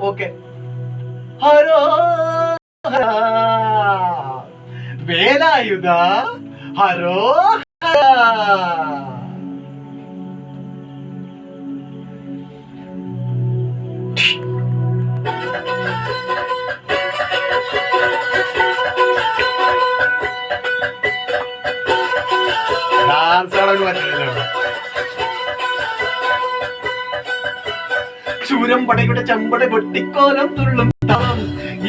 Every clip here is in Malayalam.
ഓക്കെ. ഹരോ വേലായുധ ഹരോ ചൂരം പടയുടെ ചമ്പട കൊട്ടിക്കോലം തുള്ളും താളം,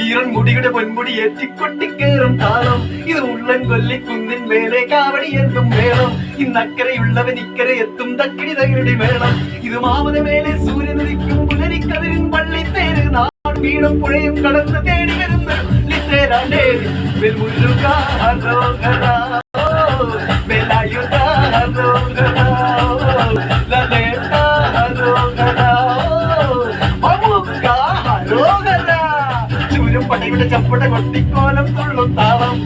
ഈറൻ മുടിയുടെ പൊൻമുടി ഏറ്റിക്കൊട്ടിക്കേറും താളം. ഇത് ഉള്ളൻ കൊല്ലിക്കുന്നിൻ മേലെ കാവടി എന്തും വേണം. ഇന്നക്കരയുള്ളവൻ ഇക്കരെ എത്തും തക്കിടി തകിടി വേണം. ഇത് മാമന മേലെ സൂര്യനുദിക്കും പുലരിക്കതിരിൻ പള്ളിത്തേര്. നാട് വീടും പുഴയും കടന്ന് തേടി വരുന്ന ലിത്തേരാണ്ടേ വെൽമുരുക ഹരോഹര വേലായുധ ഹരോഹര ലലേട്ട ഹരോഹര മമുക്ക ഹരോഹര. ചൂരും പടയുടെ ചപ്പട കൊട്ടിക്കോലം തുള്ളും താളം,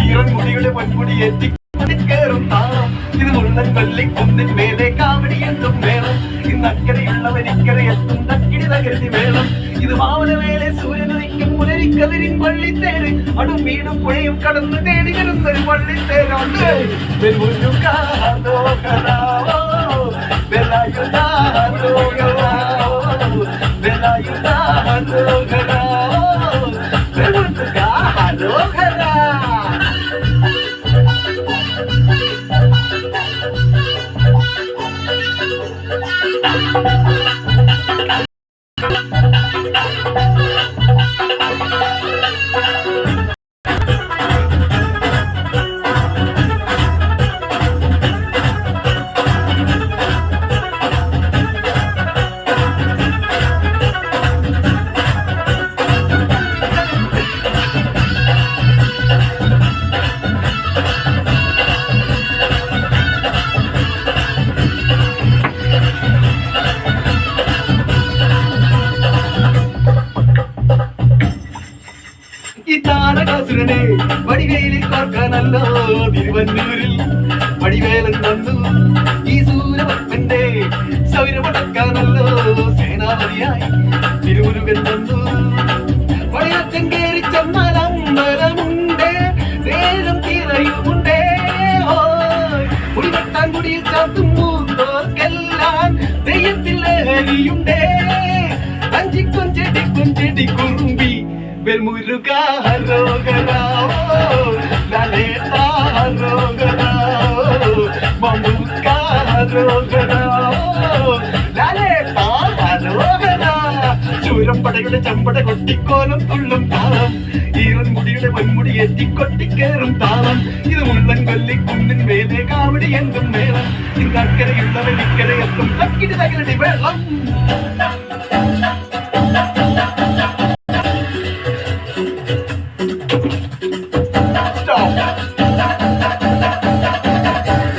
ഈറൻ മുടിയുടെ പൊൻമുടി ഏറ്റിക്കേറും താളം. ഇത് മുള്ളൻ കൊല്ലിക്കുന്നിൻ മേലെ കാവടി എന്തും വേണം. ഇന്നക്കരയുള്ളവൻ ഇക്കരെ എത്തും തക്കിടി തകരുതി വേണം. ഇത് മാവന മേലെ സൂര്യനുദിക്കും പുലരിക്കതിരിൻ പള്ളിത്തേര്. അടും വീടും പുഴയും കടന്ന് തേടി വരുന്നൊരു പള്ളിത്തേരാണ്ട് വെൽമുരുക ഹരോഹര വേലായുധ ഹരോഹര വേലായുധ ഹരോഹര വെൽമുരുക ഹരോഹര. താരകാസുരനെ വടിവേലിൽ കോർക്കാനല്ലോ തിരുവന്നൂരിൽ വടിവേലൻ വന്നു. ഈ സൂരഭക്തന്റെ സൗരമടക്കാനല്ലോ സേനാപതിയായി തിരുമുരുകൻ വന്നു. വടിയച്ചൻ കേറി ചെന്നാൽ അമ്പലമുണ്ട്, വേദം തീരയുമുണ്ടേ. കുടിവെട്ടാൻ കുടിയിൽ ചാത്തും മൂത്തോർക്കെല്ലാം തെയ്യത്തിൽ ലഹരിയുണ്ടേ. കൊഞ്ചെടി കുറുമ്പി വെൽമുരുക ഹരോഹര ലലേട്ട ഹരോഹര മമുക്ക ഹരോഹര ലലേട്ട ഹരോഹര. ചൂരം പടയുടെ ചമ്പട കൊട്ടിക്കോലം തുള്ളും താളം, ഈറൻ മുടിയുടെ പൊൻമുടി ഏറ്റിക്കൊട്ടിക്കേറും താളം. ഇത് മുള്ളൻ കൊല്ലിക്കുന്നിൻ മേലെ കാവടി എന്തും വേണം. ഇന്നക്കരയുള്ളവൻ ഇക്കരെ എത്തും തക്കിടി തകിടി വെള്ളം.